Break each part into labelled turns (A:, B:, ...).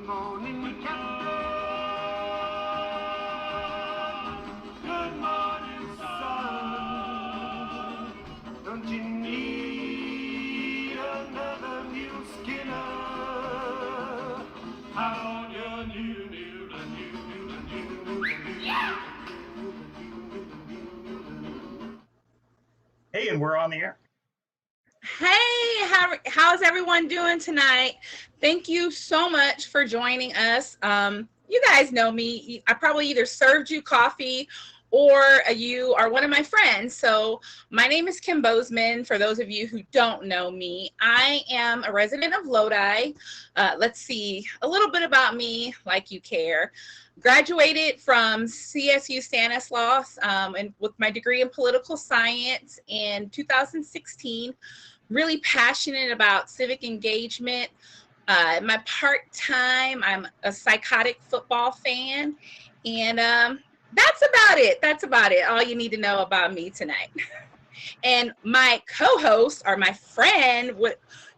A: morning, Captain. Good morning, son. Don't you need another mule skinner? Out on your new,
B: Hey, and we're on the air.
C: Hey, how's everyone doing tonight? Thank you so much for joining us. You guys know me. I probably either served you coffee or you are one of my friends. So my name is Kim Bozeman. For those of you who don't know me, I am a resident of Lodi. Let's see, a little bit about me, like you care. Graduated from CSU Stanislaus and with my degree in political science in 2016. Really passionate about civic engagement. My part-time, I'm a psychotic football fan. And that's about it. That's about it. All you need to know about me tonight. And my co-host, or my friend,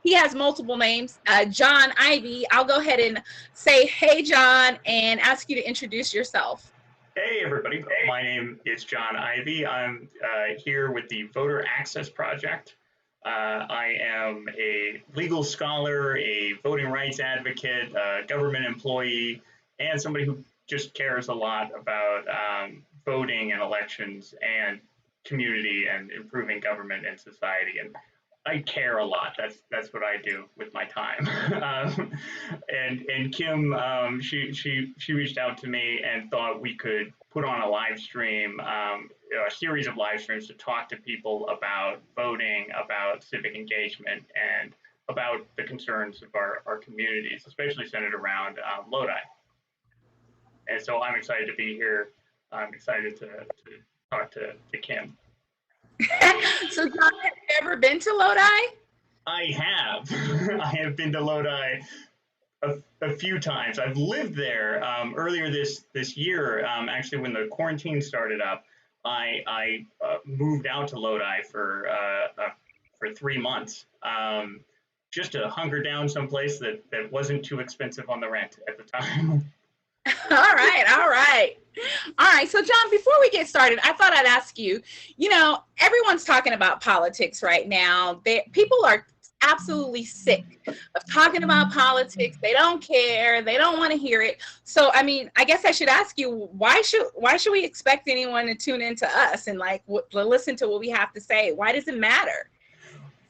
C: he has multiple names, John Ivy. I'll go ahead and say, hey, John, and ask you to introduce yourself.
B: Hey, everybody. My name is John Ivy. I'm here with the Voter Access Project. I am a legal scholar, a voting rights advocate, a government employee, and somebody who just cares a lot about voting and elections and community and improving government and society. And I care a lot. That's what I do with my time. And Kim, she reached out to me and thought we could put on a live stream, a series of live streams to talk to people about voting, about civic engagement, and about the concerns of our communities, especially centered around Lodi. And so I'm excited to be here. I'm excited to talk to Kim.
C: So, John, have you ever been to Lodi?
B: I have. I have been to Lodi a few times. I've lived there earlier this year. Actually, when the quarantine started up, I moved out to Lodi for 3 months, just to hunker down someplace that wasn't too expensive on the rent at the time.
C: All right, all right. All right, so John, before we get started, I thought I'd ask you, everyone's talking about politics right now. People are absolutely sick of talking about politics. They don't care. They don't want to hear it. So, I mean, I guess I should ask you, why should we expect anyone to tune into us and listen to what we have to say? Why does it matter?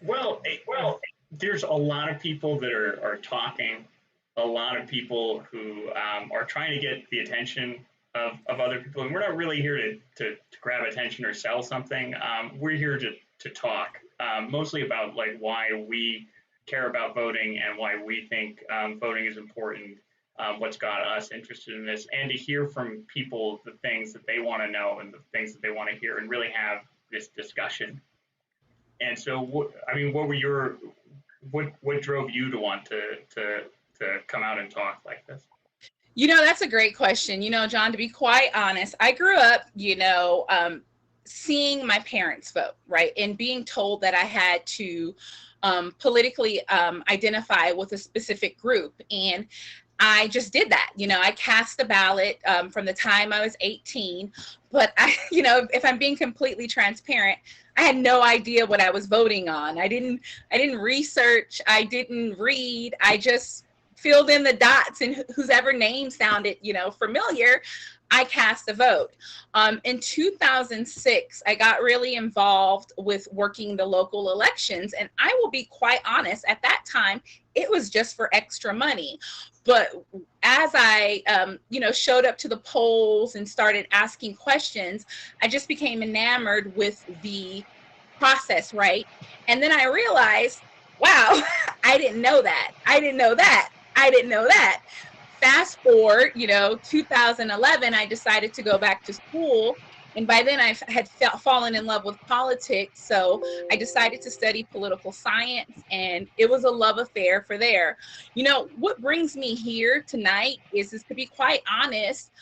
B: Well, there's a lot of people that are talking, a lot of people who are trying to get the attention of other people. And we're not really here to grab attention or sell something. We're here to talk, mostly about why we care about voting and why we think voting is important, what's got us interested in this, and to hear from people the things that they want to know and the things that they want to hear and really have this discussion. And so, what drove you to want to come out and talk like this?
C: That's a great question. John, to be quite honest, I grew up, seeing my parents vote, right? And being told that I had to politically identify with a specific group. And I just did that. I cast a ballot from the time I was 18. But if I'm being completely transparent, I had no idea what I was voting on. I didn't research. I didn't read. I just filled in the dots, and whoever name sounded, familiar, I cast a vote. In 2006, I got really involved with working the local elections, and I will be quite honest, at that time, it was just for extra money. But as I, showed up to the polls and started asking questions, I just became enamored with the process, right? And then I realized, wow, I didn't know that. I didn't know that. I didn't know that. Fast forward, 2011, I decided to go back to school. And by then I had fallen in love with politics. So I decided to study political science, and it was a love affair for there. What brings me here tonight is to be quite honest,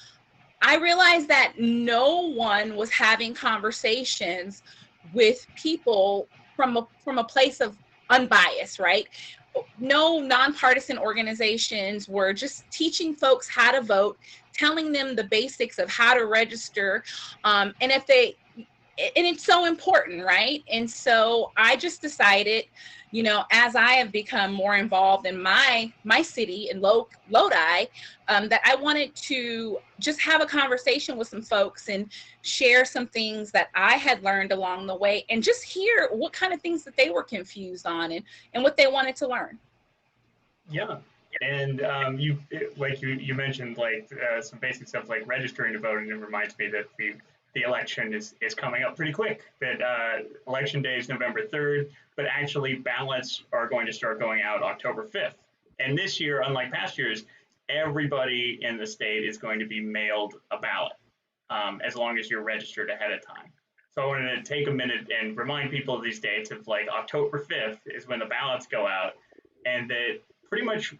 C: I realized that no one was having conversations with people from a place of unbiased, right? no nonpartisan organizations. Were just teaching folks how to vote, telling them the basics of how to register, and if they and it's so important, right? And so I just decided, as I have become more involved in my city in Lodi, that I wanted to just have a conversation with some folks and share some things that I had learned along the way, and just hear what kind of things that they were confused on, and what they wanted to learn.
B: Yeah. And you mentioned like some basic stuff like registering to vote, and it reminds me that the election is coming up pretty quick. That election day is November 3rd, but actually ballots are going to start going out October 5th. And this year, unlike past years, everybody in the state is going to be mailed a ballot, as long as you're registered ahead of time. So I wanted to take a minute and remind people of these dates of like October 5th is when the ballots go out, and that pretty much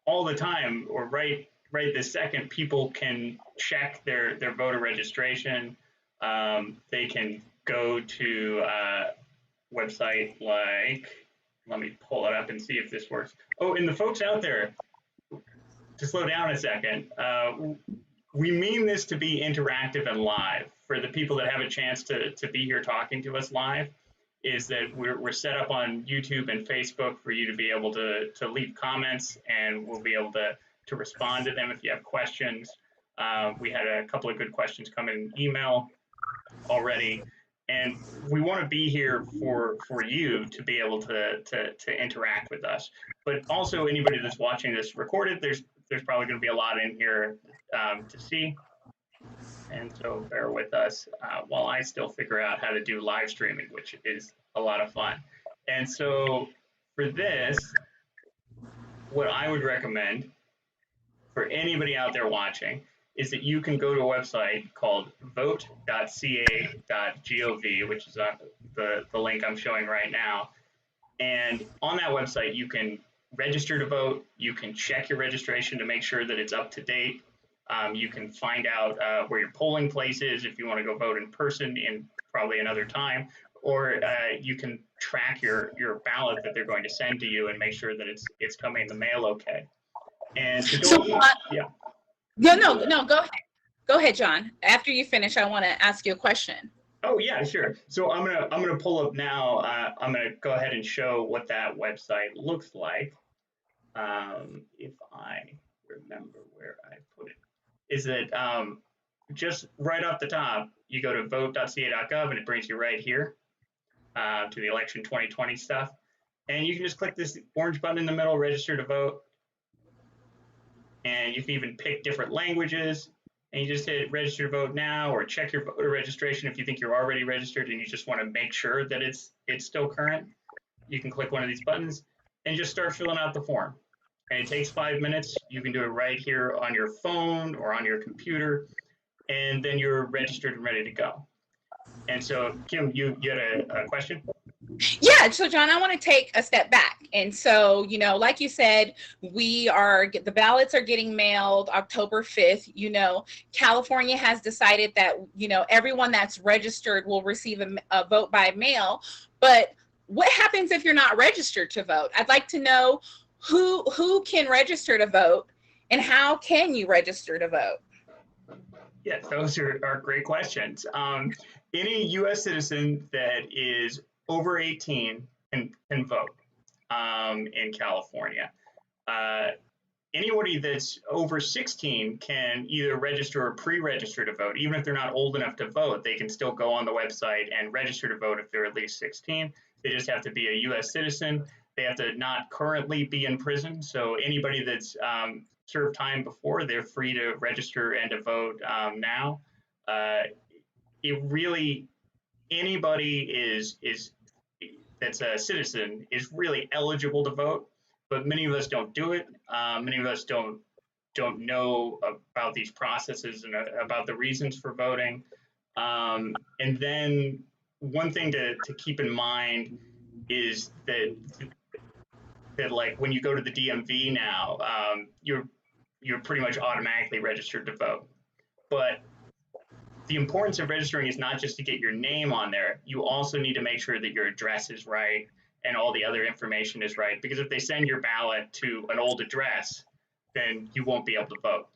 B: all the time, or right this second, people can check their voter registration. They can go to a website like, let me pull it up and see if this works. Oh, and the folks out there, to slow down a second, we mean this to be interactive and live. For the people that have a chance to be here talking to us live, is that we're set up on YouTube and Facebook for you to be able to leave comments, and we'll be able to respond to them if you have questions. We had a couple of good questions come in email already, and we want to be here for you to be able to interact with us. But also anybody that's watching this recorded, there's probably going to be a lot in here to see. And so bear with us while I still figure out how to do live streaming, which is a lot of fun. And so for this, what I would recommend for anybody out there watching is that you can go to a website called vote.ca.gov, which is the link I'm showing right now. And on that website, you can register to vote. You can check your registration to make sure that it's up to date. You can find out where your polling place is if you want to go vote in person in probably another time, or you can track your ballot that they're going to send to you and make sure that it's coming in the mail okay. And to go, yeah.
C: No, go ahead. Go ahead, John. After you finish, I want to ask you a question.
B: Oh yeah, sure. So I'm gonna pull up now. I'm gonna go ahead and show what that website looks like. If I remember where I put it. Is that just right off the top, you go to vote.ca.gov and it brings you right here to the election 2020 stuff. And you can just click this orange button in the middle, register to vote. And you can even pick different languages, and you just hit register to vote now, or check your voter registration if you think you're already registered and you just want to make sure that it's still current. You can click one of these buttons and just start filling out the form. And it takes 5 minutes. You can do it right here on your phone or on your computer, and then you're registered and ready to go. And so, Kim, you had a question?
C: Yeah, so John, I want to take a step back. And so, like you said, the ballots are getting mailed October 5th. California has decided that, everyone that's registered will receive a vote by mail. But what happens if you're not registered to vote? I'd like to know who can register to vote, and how can you register to vote?
B: Yes, those are great questions. Any U.S. citizen that is over 18 can vote in California. Anybody that's over 16 can either register or pre-register to vote. Even if they're not old enough to vote, they can still go on the website and register to vote if they're at least 16. They just have to be a U.S. citizen. They have to not currently be in prison. So anybody that's served time before, they're free to register and to vote now. Anybody that's a citizen is really eligible to vote, but many of us don't do it. Many of us don't know about these processes and about the reasons for voting. And then one thing to keep in mind is that like when you go to the DMV now, you're pretty much automatically registered to vote. But the importance of registering is not just to get your name on there. You also need to make sure that your address is right and all the other information is right. Because if they send your ballot to an old address, then you won't be able to vote.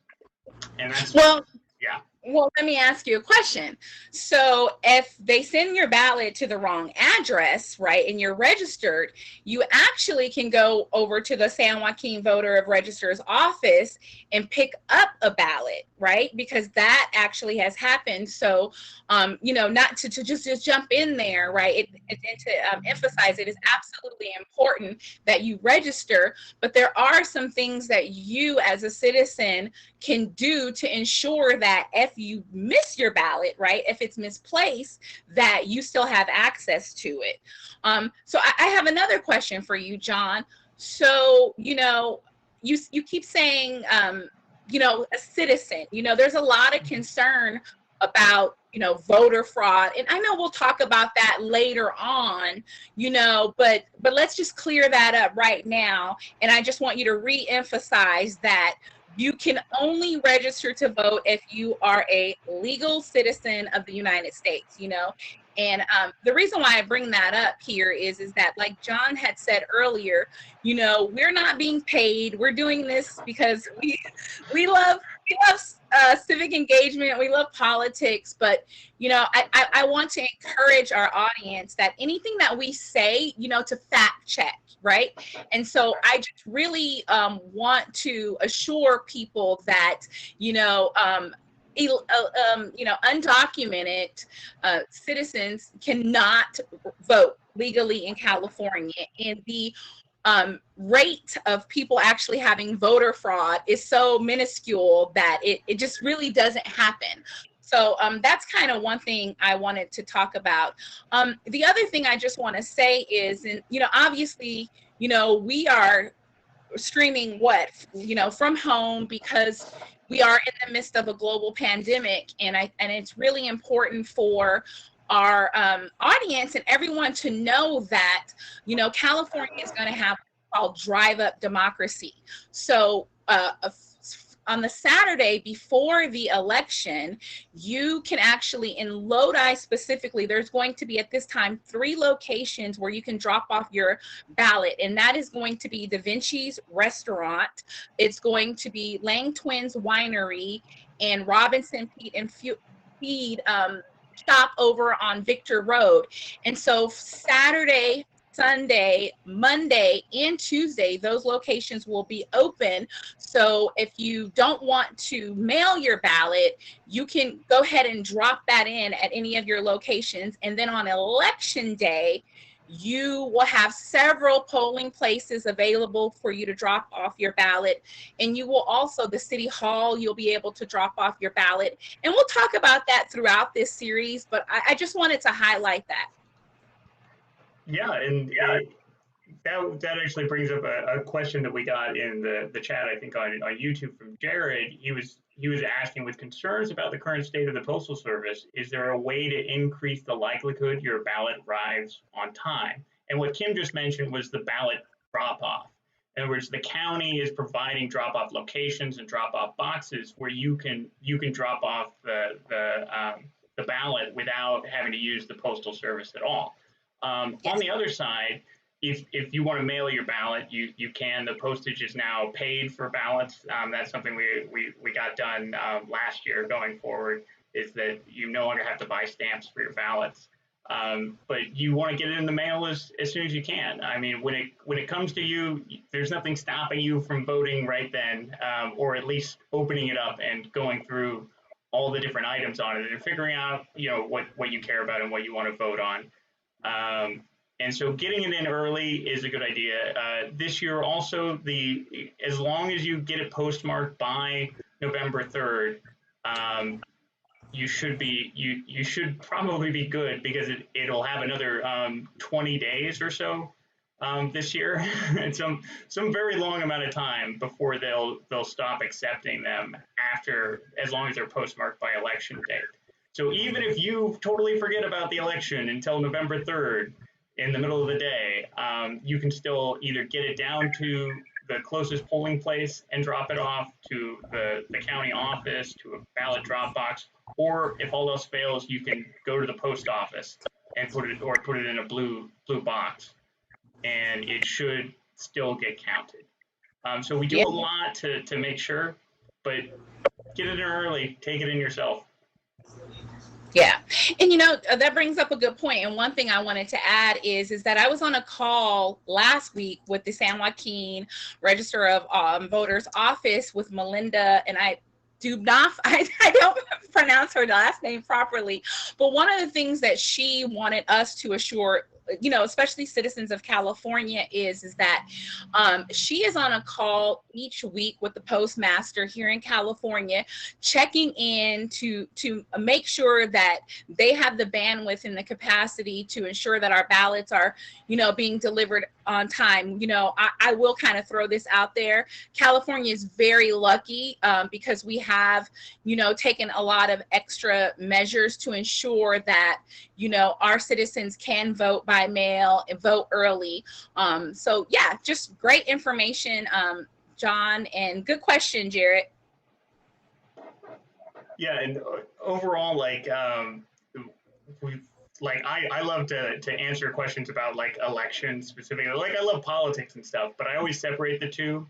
B: And that's,
C: Well,
B: yeah.
C: Well, let me ask you a question. So, if they send your ballot to the wrong address, right, and you're registered, you actually can go over to the San Joaquin Voter of Registrar's office and pick up a ballot, right? Because that actually has happened. So, not to just jump in there, right? And to emphasize it is absolutely important that you register, but there are some things that you as a citizen can do to ensure that if you miss your ballot, right, if it's misplaced, that you still have access to it. So I have another question for you, John. So, you keep saying, a citizen, there's a lot of concern about, voter fraud. And I know we'll talk about that later on, but let's just clear that up right now. And I just want you to re-emphasize that you can only register to vote if you are a legal citizen of the United States, And the reason why I bring that up here is that, like John had said earlier, we're not being paid. We're doing this because we love civic engagement. We love politics, but I want to encourage our audience that anything that we say, to fact check, right? And so I just really want to assure people that undocumented citizens cannot vote legally in California, and the rate of people actually having voter fraud is so minuscule that it just really doesn't happen. So that's kind of one thing I wanted to talk about. The other thing I just want to say is, and obviously, we are streaming from home because we are in the midst of a global pandemic, and it's really important for our audience and everyone to know that California is going to have what's called drive up democracy. So on the Saturday before the election, you can actually, in Lodi specifically, there's going to be at this time 3 locations where you can drop off your ballot, and that is going to be Da Vinci's Restaurant, it's going to be Lang Twins Winery, and Robinson Feed and Feed shop over on Victor Road. And so Saturday, Sunday, Monday, and Tuesday, those locations will be open. So if you don't want to mail your ballot, you can go ahead and drop that in at any of your locations. And then on election day, you will have several polling places available for you to drop off your ballot. And you will also, the city hall, you'll be able to drop off your ballot. And we'll talk about that throughout this series, but I just wanted to highlight that.
B: Yeah, and that actually brings up a question that we got in the chat, I think on YouTube from Jared. He was asking, with concerns about the current state of the Postal Service, is there a way to increase the likelihood your ballot arrives on time? And what Kim just mentioned was the ballot drop off. In other words, the county is providing drop off locations and drop off boxes where you can drop off the ballot without having to use the Postal Service at all. On the other side, if you want to mail your ballot, you can. The postage is now paid for ballots. That's something we got done last year. Going forward, is that you no longer have to buy stamps for your ballots, but you want to get it in the mail as soon as you can. I mean, when it comes to you, there's nothing stopping you from voting right then, or at least opening it up and going through all the different items on it and figuring out what you care about and what you want to vote on. And so getting it in early is a good idea. This year also, as long as you get it postmarked by November 3rd, you should probably be good, because it'll have another 20 days or so this year, and some very long amount of time before they'll stop accepting them as long as they're postmarked by election date. So even if you totally forget about the election until November 3rd in the middle of the day, you can still either get it down to the closest polling place and drop it off to the county office, to a ballot drop box, or if all else fails, you can go to the post office and put it in a blue box. and it should still get counted. So we do
C: Yeah.
B: a lot to make sure, but get it in early, take it in yourself.
C: Yeah. And that brings up a good point. And one thing I wanted to add is that I was on a call last week with the San Joaquin Register of Voters office with Melinda, and I don't pronounce her last name properly, but one of the things that she wanted us to assure, especially citizens of California, is that she is on a call each week with the postmaster here in California, checking in to make sure that they have the bandwidth and the capacity to ensure that our ballots are, being delivered on time. I will kind of throw this out there. California is very lucky because we have, taken a lot of extra measures to ensure that, our citizens can vote by mail and vote early. So yeah, just great information, John, and good question, Jarrett.
B: Yeah, and overall, we I love to answer questions about like elections specifically. Like I love politics and stuff, but I always separate the two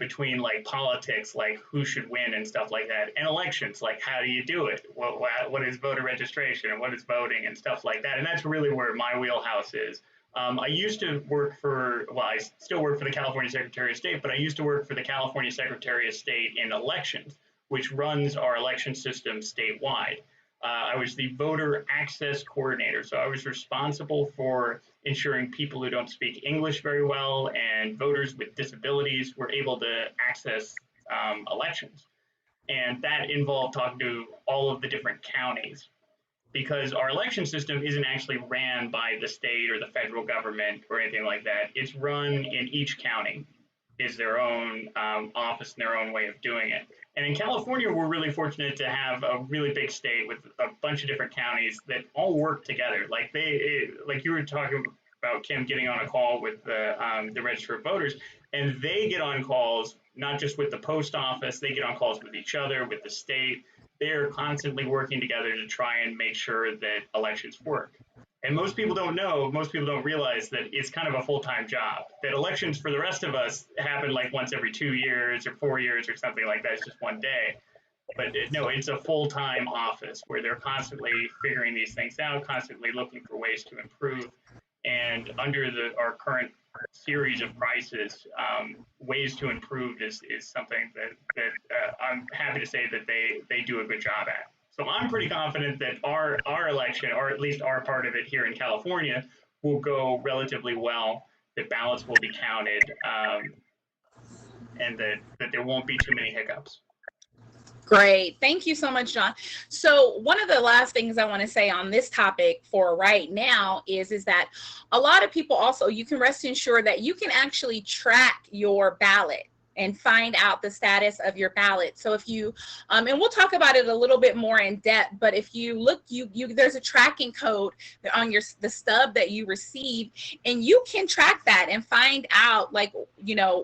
B: between like politics, like who should win and stuff like that, and elections, like how do you do it? What is voter registration and what is voting and stuff like that. And that's really where my wheelhouse is. I used to work I still work for the California Secretary of State, but I used to work for the California Secretary of State in elections, which runs our election system statewide. I was the voter access coordinator, so I was responsible for ensuring people who don't speak English very well and voters with disabilities were able to access elections. And that involved talking to all of the different counties because our election system isn't actually ran by the state or the federal government or anything like that. It's run in each county is their own office and their own way of doing it. And in California, we're really fortunate to have a really big state with a bunch of different counties that all work together. Like you were talking about, Kim, getting on a call with the Register of Voters, and they get on calls not just with the post office, they get on calls with each other, with the state. They're constantly working together to try and make sure that elections work. And most people don't know, most people don't realize that it's kind of a full-time job. That elections for the rest of us happen like once every 2 years or 4 years or something like that. It's just one day. But no, it's a full-time office where they're constantly figuring these things out, constantly looking for ways to improve. And under our current series of crises, ways to improve is something that I'm happy to say that they do a good job at. So I'm pretty confident that our election, or at least our part of it here in California, will go relatively well. That ballots will be counted, and that there won't be too many hiccups.
C: Great. Thank you so much, John. So one of the last things I want to say on this topic for right now is that a lot of people also, you can rest assured that you can actually track your ballot and find out the status of your ballot. So if you, and we'll talk about it a little bit more in depth, but if you look, there's a tracking code on the stub that you receive, and you can track that and find out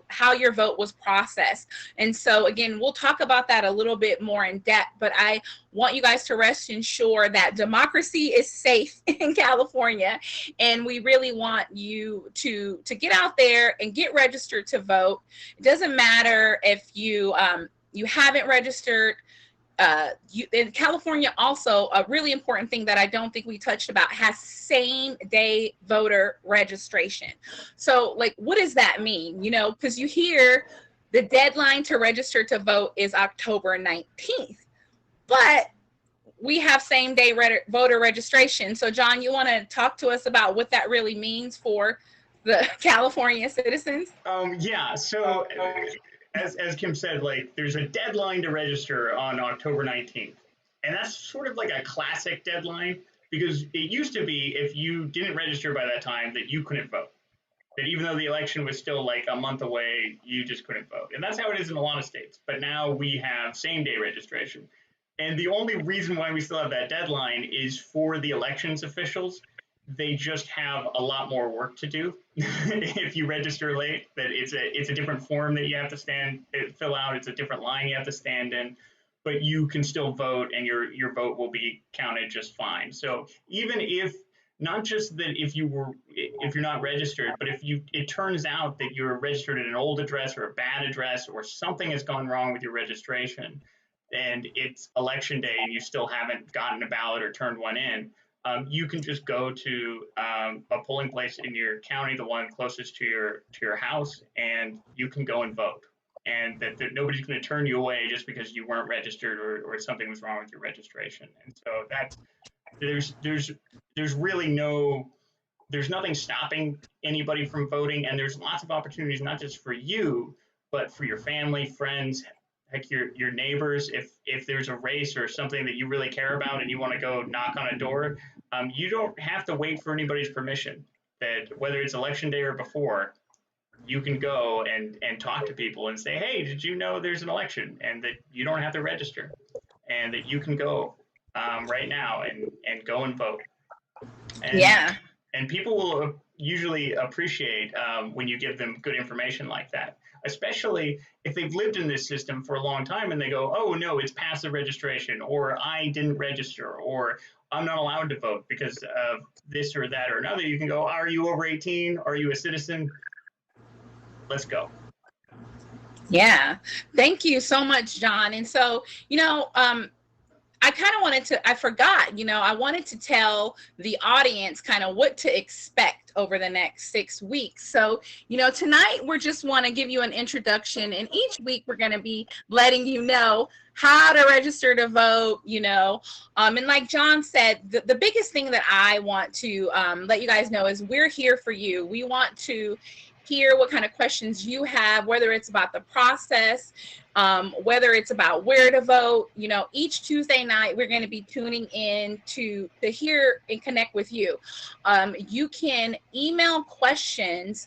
C: how your vote was processed. And so again, we'll talk about that a little bit more in depth, but I want you guys to rest assured that democracy is safe in California, and we really want you to get out there and get registered to vote. It doesn't matter if you haven't registered. In California, also a really important thing that I don't think we touched about, has same day voter registration. So what does that mean? Because you hear the deadline to register to vote is October 19th. But we have same day voter registration. So John, you want to talk to us about what that really means for the California citizens?
B: Yeah. So as Kim said, there's a deadline to register on October 19th. And that's sort of like a classic deadline because it used to be if you didn't register by that time that you couldn't vote. That even though the election was still like a month away, you just couldn't vote. And that's how it is in a lot of states. But now we have same day registration. And the only reason why we still have that deadline is for the elections officials. They just have a lot more work to do if you register late. That it's a different form that you have to fill out. It's a different line you have to stand in, but you can still vote, and your vote will be counted just fine. So even if not just that if you're not registered, but if it turns out that you're registered at an old address or a bad address or something has gone wrong with your registration and it's election day and you still haven't gotten a ballot or turned one in, you can just go to a polling place in your county, the one closest to your house, and you can go and vote. And that nobody's going to turn you away just because you weren't registered or something was wrong with your registration. And so that's there's really there's nothing stopping anybody from voting, and there's lots of opportunities not just for you, but for your family, friends, heck, your neighbors. If there's a race or something that you really care about and you want to go knock on a door, you don't have to wait for anybody's permission. That whether it's election day or before, you can go and talk to people and say, hey, did you know there's an election, and that you don't have to register, and that you can go right now and go and vote. And,
C: Yeah.
B: And people will usually appreciate when you give them good information like that, especially if they've lived in this system for a long time and they go, oh, no, it's passive registration, or I didn't register, or I'm not allowed to vote because of this or that or another. You can go, are you over 18? Are you a citizen? Let's go.
C: Yeah. Thank you so much, John. And so, I kind of I forgot, I wanted to tell the audience kind of what to expect over the next 6 weeks. So, tonight we're just want to give you an introduction, and each week we're going to be letting you know how to register to vote, and like John said, the biggest thing that I want to let you guys know is we're here for you. We want to hear what kind of questions you have, whether it's about the process, whether it's about where to vote. Each Tuesday night we're going to be tuning in to hear and connect with you. You can email questions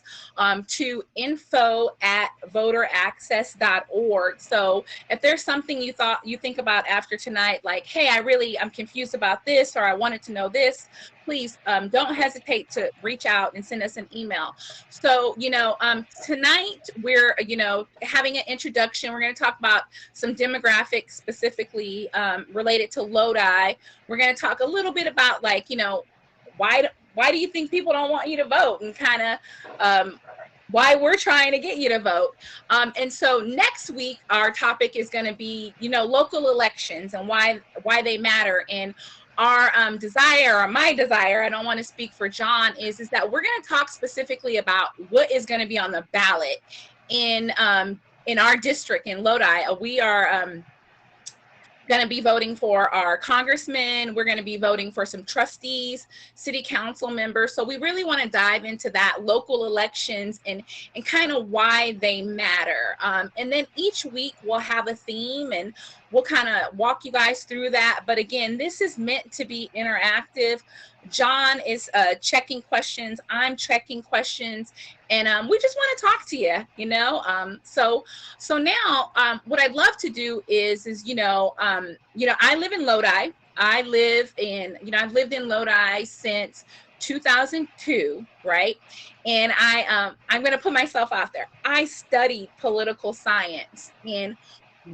C: to info@voteraccess.org. So if there's something you think about after tonight, like, hey, I'm confused about this, or I wanted to know this, please don't hesitate to reach out and send us an email. So, tonight we're, having an introduction. We're going to talk about some demographics specifically related to Lodi. We're going to talk a little bit about, like, why do you think people don't want you to vote, and kind of why we're trying to get you to vote. And so next week, our topic is going to be, local elections and why they matter. And our desire, or my desire, I don't want to speak for John, is that we're going to talk specifically about what is going to be on the ballot in our district in Lodi. We are going to be voting for our congressmen. We're going to be voting for some trustees, city council members. So we really want to dive into that, local elections, and kind of why they matter. And then each week we'll have a theme, and we'll kind of walk you guys through that. But again, this is meant to be interactive. John is checking questions. I'm checking questions. And we just want to talk to you, So now what I'd love to do is I live in Lodi. I've lived in Lodi since 2002, right? And I'm going to put myself out there. I studied political science, and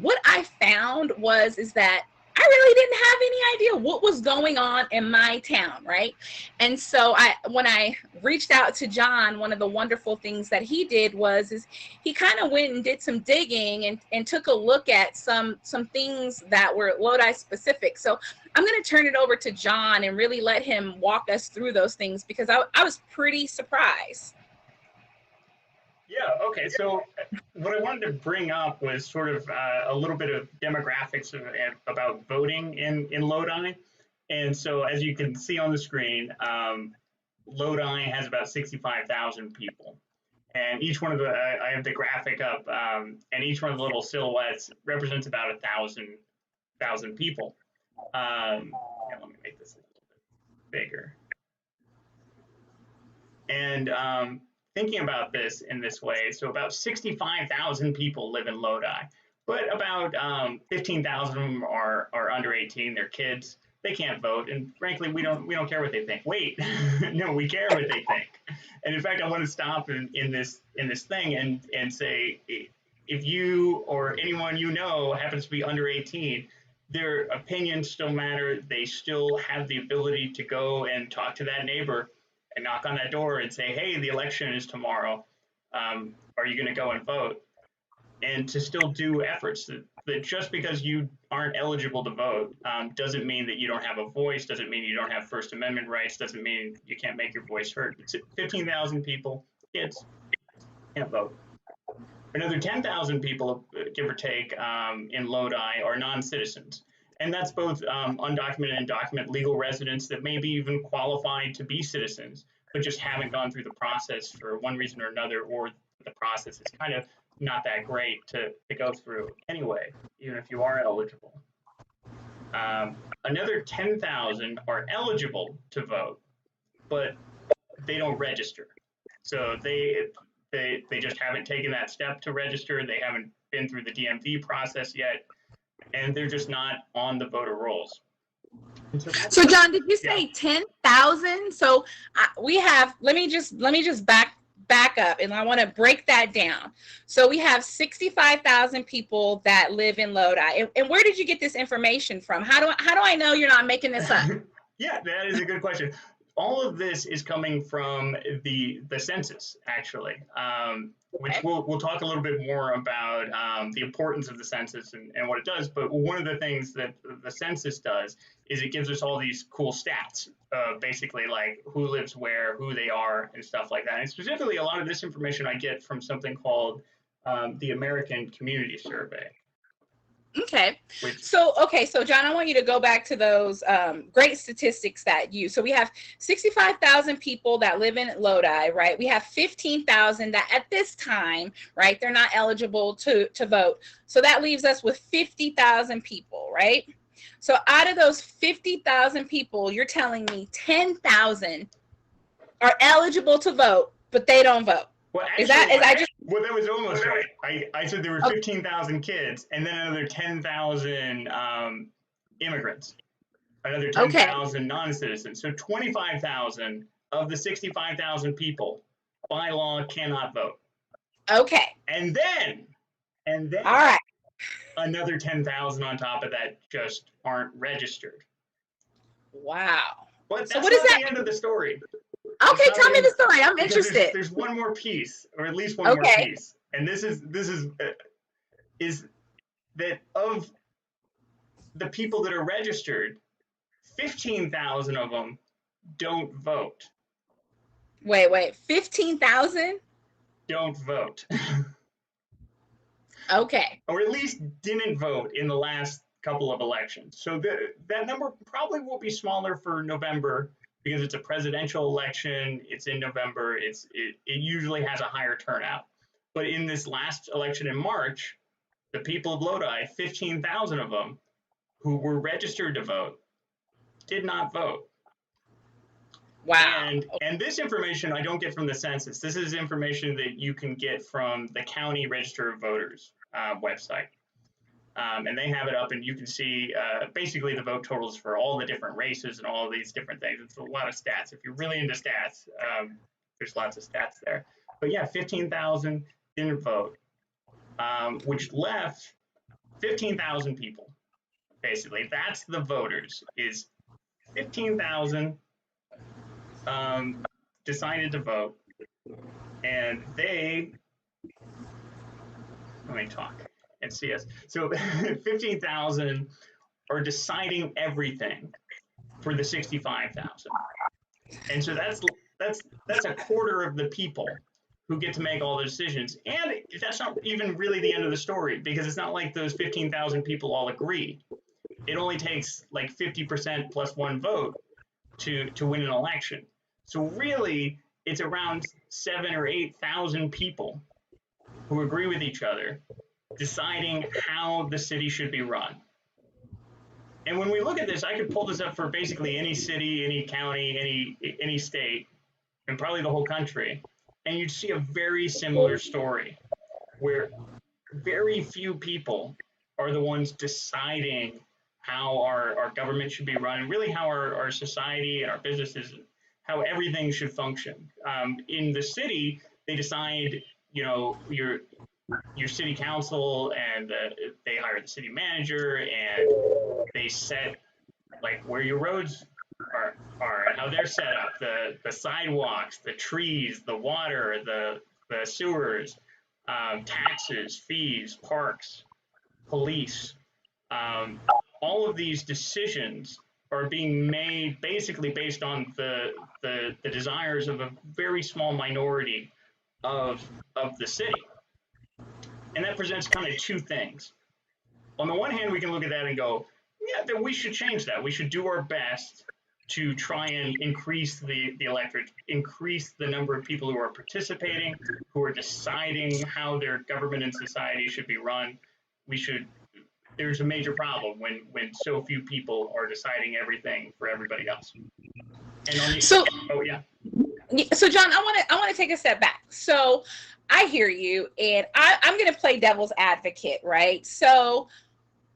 C: what I found is that I really didn't have any idea what was going on in my town, right? And so when I reached out to John, one of the wonderful things that he did is he kind of went and did some digging and took a look at some things that were Lodi specific. So I'm going to turn it over to John and really let him walk us through those things, because I was pretty surprised.
B: Yeah, okay. So what I wanted to bring up was sort of a little bit of demographics about voting in Lodi. And so as you can see on the screen, Lodi has about 65,000 people. And each one of I have the graphic up, and each one of the little silhouettes represents about 1,000 people. Let me make this a little bit bigger. And thinking about this in this way, so about 65,000 people live in Lodi, but about 15,000 of them are under 18. They're kids. They can't vote, and frankly, we don't care what they think. Wait, no, we care what they think. And in fact, I want to stop in this thing and say, if you or anyone happens to be under 18, their opinions still matter. They still have the ability to go and talk to that neighbor and knock on that door and say, hey, the election is tomorrow. Are you going to go and vote? And to still do efforts that just because you aren't eligible to vote doesn't mean that you don't have a voice, doesn't mean you don't have First Amendment rights, doesn't mean you can't make your voice heard. It's 15,000 people, kids, can't vote. Another 10,000 people, give or take, in Lodi are non-citizens. And that's both undocumented and documented legal residents that maybe even qualified to be citizens, but just haven't gone through the process for one reason or another, or the process is kind of not that great to go through anyway, even if you are eligible. Another 10,000 are eligible to vote, but they don't register. So they just haven't taken that step to register. They haven't been through the DMV process yet, and they're just not on the voter rolls.
C: So John, did you say 10,000? So we have. Let me just back up, and I want to break that down. So we have 65,000 people that live in Lodi. And where did you get this information from? How do I know you're not making this up?
B: Yeah, that is a good question. All of this is coming from the census, actually, which we'll talk a little bit more about the importance of the census and what it does. But one of the things that the census does is it gives us all these cool stats, basically like who lives where, who they are, and stuff like that. And specifically, a lot of this information I get from something called the American Community Survey.
C: Okay. So John, I want you to go back to those great statistics so we have 65,000 people that live in Lodi, right? We have 15,000 that at this time, right, they're not eligible to vote. So that leaves us with 50,000 people, right? So out of those 50,000 people, you're telling me 10,000 are eligible to vote, but they don't vote.
B: Well, actually, that was almost right. I said there were 15,000 kids, and then another 10,000 immigrants, another 10,000 non-citizens. So 25,000 of the 65,000 people by law cannot vote.
C: Okay.
B: And then, all
C: right,
B: another 10,000 on top of that just aren't registered.
C: What
B: is the end of the story.
C: Okay, tell me the story. I'm interested.
B: There's one more piece, or at least one more piece, and this is that of the people that are registered, 15,000 of them don't vote.
C: Wait, 15,000
B: don't vote.
C: Okay.
B: Or at least didn't vote in the last couple of elections. So that number probably will be smaller for November, because it's a presidential election, it's in November, it usually has a higher turnout. But in this last election in March, the people of Lodi, 15,000 of them who were registered to vote, did not vote.
C: Wow.
B: And this information I don't get from the census. This is information that you can get from the County Register of Voters website. And they have it up, and you can see basically the vote totals for all the different races and all these different things. It's a lot of stats. If you're really into stats, there's lots of stats there. But yeah, 15,000 didn't vote, which left 15,000 people. Basically, that's the voters, is 15,000 decided to vote, and they, let me talk and see us. So 15,000 are deciding everything for the 65,000. And so that's a quarter of the people who get to make all the decisions. And that's not even really the end of the story, because it's not like those 15,000 people all agree. It only takes like 50% plus one vote to win an election. So really, it's around 7,000 or 8,000 people who agree with each other deciding how the city should be run. And when we look at this, I could pull this up for basically any city, any county, any state, and probably the whole country, and you'd see a very similar story where very few people are the ones deciding how our government should be run, and really how our society and our businesses, how everything should function. In the city, they decide, your city council, and they hire the city manager, and they set like where your roads are and how they're set up, the sidewalks, the trees, the water, the sewers, taxes, fees, parks, police. All of these decisions are being made basically based on the desires of a very small minority of the city. And that presents kind of two things. On the one hand, we can look at that and go, yeah, that we should change that. We should do our best to try and increase the electorate, increase the number of people who are participating, who are deciding how their government and society should be run. We should. There's a major problem when so few people are deciding everything for everybody else. And on the oh yeah.
C: So John, I want to take a step back. So I hear you, and I'm going to play devil's advocate, right? So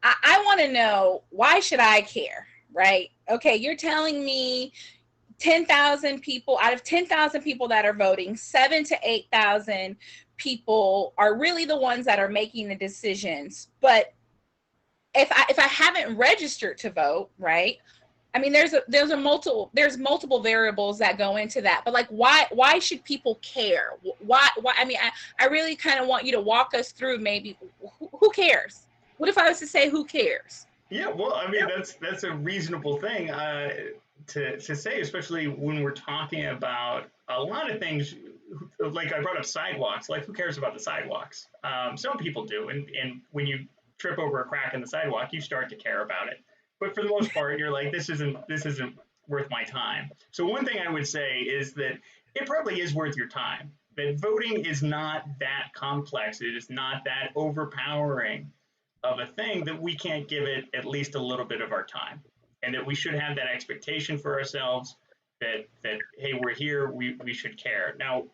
C: I want to know, why should I care, right? Okay, you're telling me 10,000 people out of 10,000 people that are voting, 7,000 to 8,000 people are really the ones that are making the decisions. But if I haven't registered to vote, right? I mean, there's multiple variables that go into that. But like, why should people care? Why? I mean, I really kind of want you to walk us through maybe who cares? What if I was to say, who cares?
B: Yeah, well, I mean, that's a reasonable thing to say, especially when we're talking about a lot of things. Like I brought up sidewalks. Like, who cares about the sidewalks? Some people do, and when you trip over a crack in the sidewalk, you start to care about it. But for the most part, you're like, this isn't worth my time. So one thing I would say is that it probably is worth your time. That voting is not that complex. It is not that overpowering of a thing that we can't give it at least a little bit of our time, and that we should have that expectation for ourselves that hey, we're here, we should care. Now,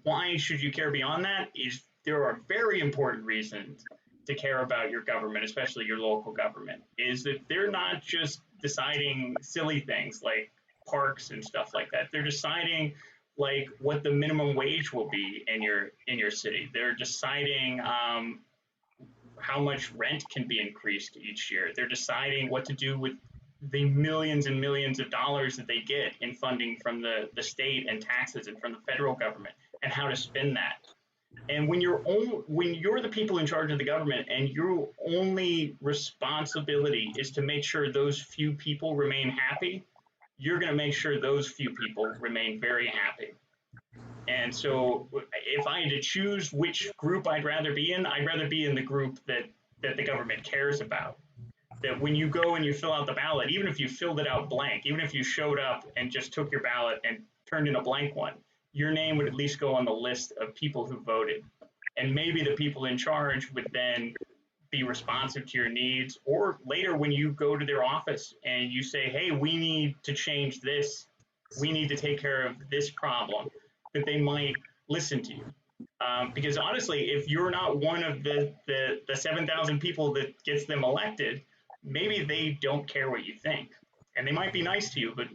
B: why should you care beyond that? Is there are very important reasons to care about your government, especially your local government, is that they're not just deciding silly things like parks and stuff like that. They're deciding like what the minimum wage will be in your city. They're deciding how much rent can be increased each year. They're deciding what to do with the millions and millions of dollars that they get in funding from the state and taxes and from the federal government, and how to spend that. And when you're the people in charge of the government, and your only responsibility is to make sure those few people remain happy, you're going to make sure those few people remain very happy. And so if I had to choose which group I'd rather be in the group that the government cares about. That when you go and you fill out the ballot, even if you filled it out blank, even if you showed up and just took your ballot and turned in a blank one, your name would at least go on the list of people who voted. And maybe the people in charge would then be responsive to your needs. Or later when you go to their office and you say, hey, we need to change this, we need to take care of this problem, that they might listen to you. Because honestly, if you're not one of the 7,000 people that gets them elected, maybe they don't care what you think. And they might be nice to you, but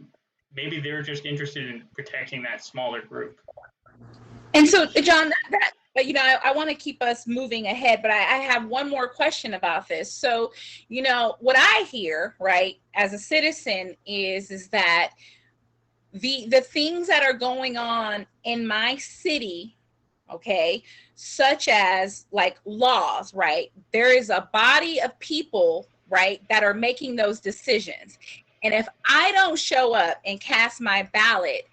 B: maybe they're just interested in protecting that smaller group.
C: And so, John, I want to keep us moving ahead, but I have one more question about this. So, what I hear, right, as a citizen is that the things that are going on in my city, okay, such as like laws, right? There is a body of people, right, that are making those decisions. And if I don't show up and cast my ballot,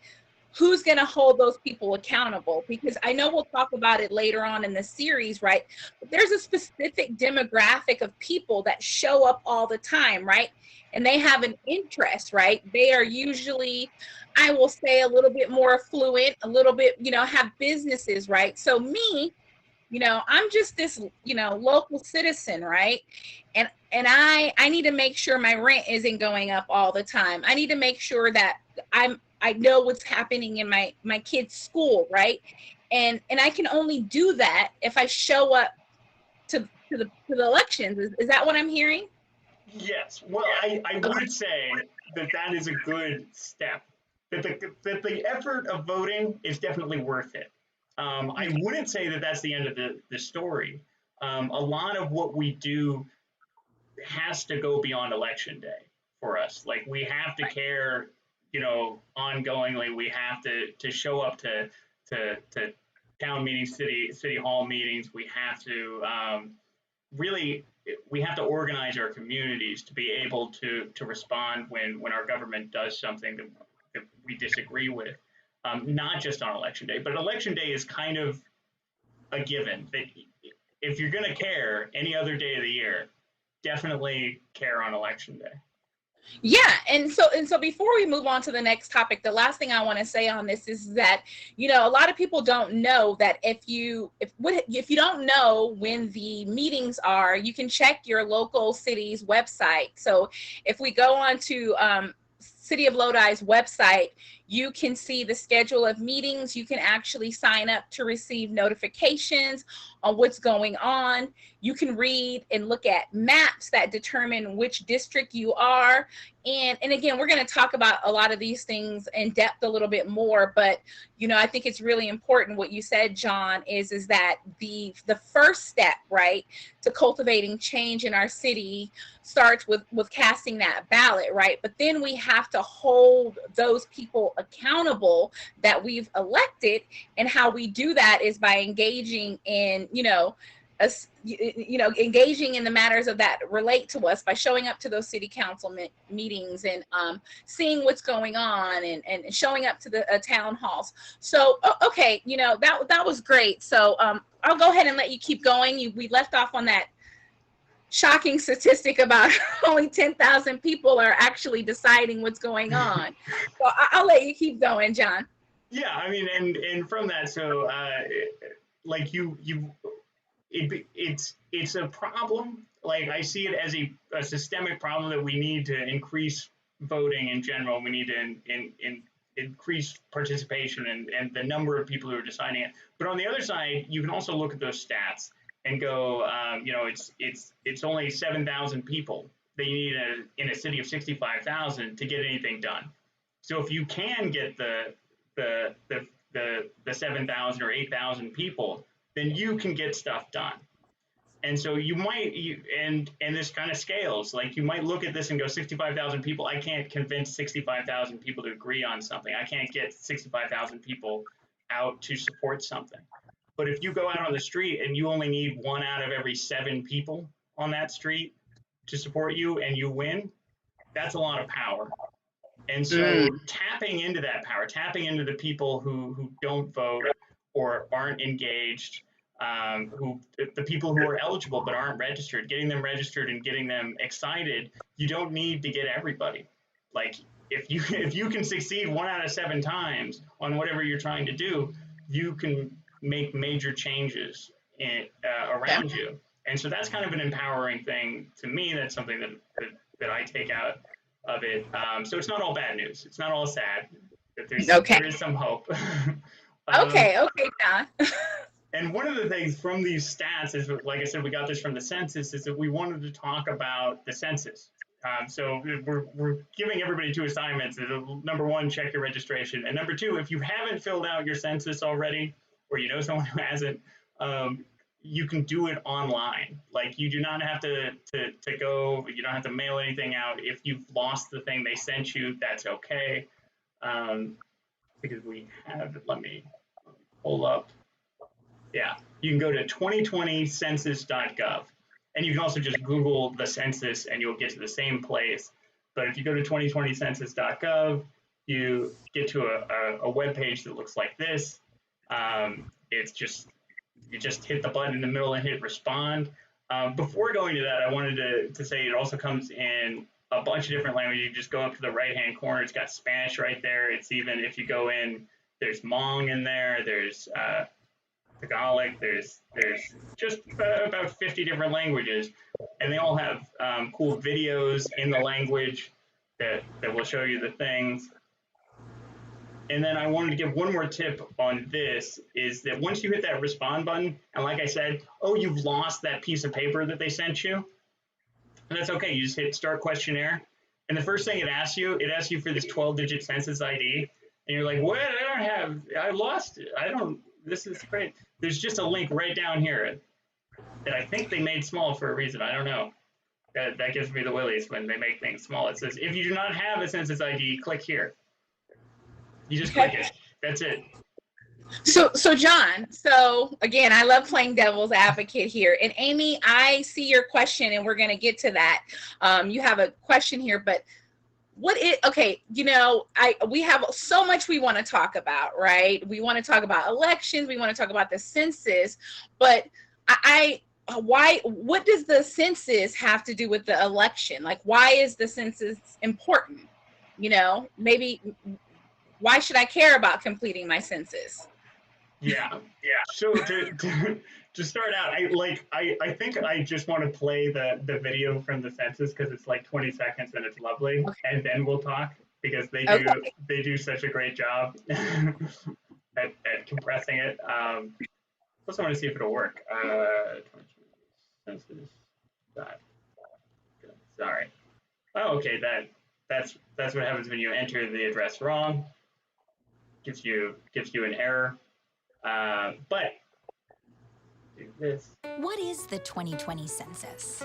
C: who's going to hold those people accountable? Because I know we'll talk about it later on in the series, right? But there's a specific demographic of people that show up all the time, right? And they have an interest, right? They are usually, I will say, a little bit more affluent, a little bit, have businesses, right? So me, I'm just this, local citizen, right? And I need to make sure my rent isn't going up all the time. I need to make sure that I know what's happening in my kid's school, right? And I can only do that if I show up to the elections. Is that what I'm hearing?
B: Yes. Well, I would say that is a good step. That the effort of voting is definitely worth it. I wouldn't say that that's the end of the story. A lot of what we do has to go beyond election day for us. Like we have to care, ongoingly. We have to show up to town meetings, city hall meetings. We have to really we have to organize our communities to be able to respond when our government does something that we disagree with. Not just on election day, but election day is kind of a given that if you're going to care any other day of the year, definitely care on election day.
C: Yeah, and so before we move on to the next topic, the last thing I want to say on this is that a lot of people don't know that if you don't know when the meetings are, you can check your local city's website. So if we go on to City of Lodi's website, you can see the schedule of meetings. You can actually sign up to receive notifications on what's going on. You can read and look at maps that determine which district you are. And again, we're going to talk about a lot of these things in depth a little bit more, but I think it's really important what you said, John, is that the first step, right, to cultivating change in our city starts with casting that ballot, right? But then we have to hold those people accountable that we've elected, and how we do that is by engaging in engaging in the matters of that relate to us, by showing up to those city council meetings and seeing what's going on and showing up to the town halls. So okay, that was great. So I'll go ahead and let you keep going. We left off on that shocking statistic about only 10,000 people are actually deciding what's going on. So I'll let you keep going, John.
B: Yeah, I mean, and from that, so like it's a problem. Like I see it as a systemic problem that we need to increase voting in general. We need to increase participation and the number of people who are deciding it. But on the other side, you can also look at those stats and go, it's only 7,000 people that you need in a city of 65,000 to get anything done. So if you can get the 7,000 or 8,000 people, then you can get stuff done. And so and this kind of scales. Like you might look at this and go, 65,000 people. I can't convince 65,000 people to agree on something. I can't get 65,000 people out to support something. But if you go out on the street and you only need 1 out of every 7 people on that street to support you and you win, that's a lot of power. And so tapping into that power, tapping into the people who don't vote or aren't engaged, the people who are eligible but aren't registered, getting them registered and getting them excited. You don't need to get everybody. Like if you can succeed 1 out of 7 times on whatever you're trying to do, you can make major changes around you. And so that's kind of an empowering thing to me. That's something that I take out of it. So it's not all bad news. It's not all sad. There is some hope.
C: Okay, John.
B: And one of the things from these stats is, like I said, we got this from the census, is that we wanted to talk about the census. So we're giving everybody 2 assignments. Number 1, check your registration. And number 2, if you haven't filled out your census already, or you know someone who hasn't, you can do it online. Like you do not have to go, you don't have to mail anything out. If you've lost the thing they sent you, that's okay. Because we have, let me pull up. Yeah, you can go to 2020census.gov, and you can also just Google the census and you'll get to the same place. But if you go to 2020census.gov, you get to a web page that looks like this. You just hit the button in the middle and hit respond. Before going to that, I wanted to say it also comes in a bunch of different languages. You just go up to the right-hand corner. It's got Spanish right there. It's even, if you go in, there's Hmong in there. There's Tagalog. There's just about 50 different languages, and they all have cool videos in the language that will show you the things. And then I wanted to give one more tip on this, is that once you hit that respond button, and like I said, oh, you've lost that piece of paper that they sent you, and that's okay. You just hit start questionnaire, and the first thing it asks you for this 12-digit census ID, and you're like, what? I lost it. this is great. There's just a link right down here that I think they made small for a reason. I don't know. That gives me the willies when they make things small. It says, if you do not have a census ID, click here. You just click it. That's it.
C: So John, so again, I love playing devil's advocate here. And Amy, I see your question and we're going to get to that. You have a question here, but okay, we have so much we want to talk about, right? We want to talk about elections. We want to talk about the census, but what does the census have to do with the election? Like, why is the census important? Maybe why should I care about completing my census?
B: Yeah. So to start out, I think I just want to play the video from the census because it's like 20 seconds and it's lovely, and then we'll talk because they do such a great job at compressing it. Also want to see if it'll work. Census. Sorry. Oh, okay. That's what happens when you enter the address wrong. Gives you an error. But do this.
D: What is the 2020 census?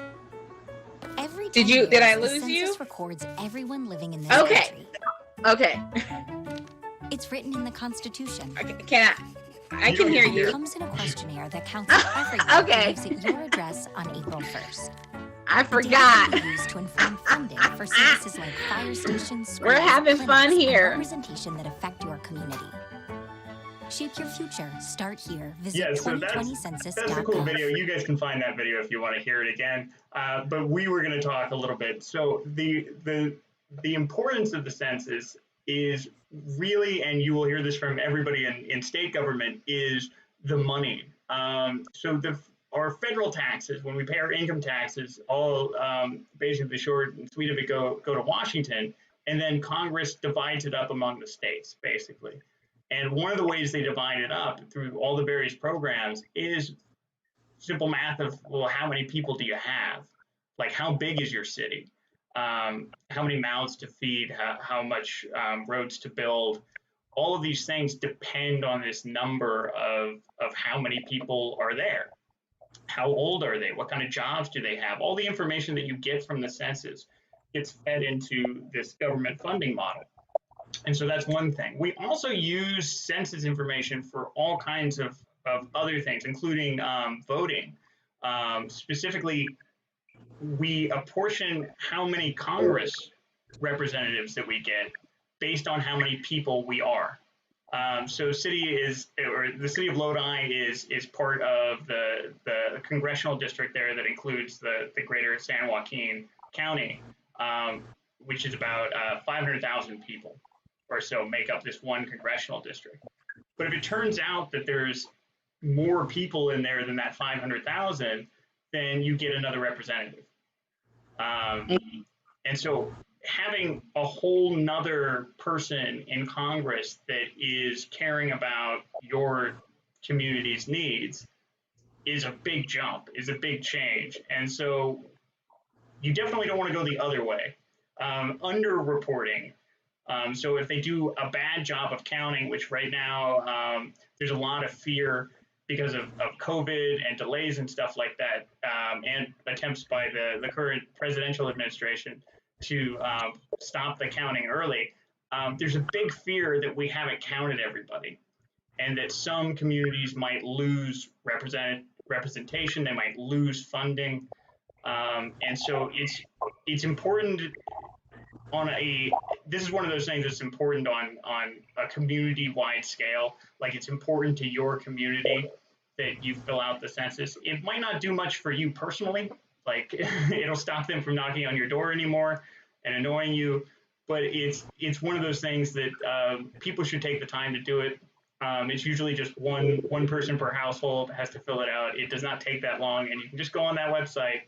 D: Every
C: did I lose
D: the
C: you?
D: Census records everyone living in this
C: country. Okay.
D: It's written in the Constitution.
C: I can hear you.
D: It comes in a questionnaire that counts everyone who lives at your address on April 1st.
C: I forgot.
D: The data can be used to inform funding for services like fire stations, schools,
C: we're having fun
D: clinics,
C: here.
D: And representation that affect your community. Shape your future. Start here. Visit
B: Yeah, so that's a cool video. You guys can find that video if you want to hear it again. But we were going to talk a little bit. So the importance of the census is really, and you will hear this from everybody in state government, is the money. So our federal taxes, when we pay our income taxes, all basically the short and sweet of it go to Washington, and then Congress divides it up among the states, basically. And one of the ways they divide it up through all the various programs is simple math of, well, how many people do you have? Like, how big is your city? How many mouths to feed? How much roads to build? All of these things depend on this number of how many people are there. How old are they? What kind of jobs do they have? All the information that you get from the census gets fed into this government funding model. And so that's one thing. We also use census information for all kinds of other things, including voting. Specifically, we apportion how many Congress representatives that we get based on how many people we are. So the city of Lodi is part of the congressional district there that includes the greater San Joaquin County, which is about 500,000 people or so make up this one congressional district. But if it turns out that there's more people in there than that 500,000, then you get another representative. And so having a whole nother person in Congress that is caring about your community's needs is a big jump, is a big change. And so you definitely don't want to go the other way. Underreporting. So if they do a bad job of counting, which right now there's a lot of fear because of COVID and delays and stuff like that, and attempts by the current presidential administration to stop the counting early, there's a big fear that we haven't counted everybody and that some communities might lose representation, they might lose funding. And so it's important this is one of those things that's important on a community-wide scale. Like, it's important to your community that you fill out the census. It might not do much for you personally, like it'll stop them from knocking on your door anymore and annoying you, but it's one of those things that people should take the time to do it. It's usually just one person per household has to fill it out. It does not take that long, and you can just go on that website,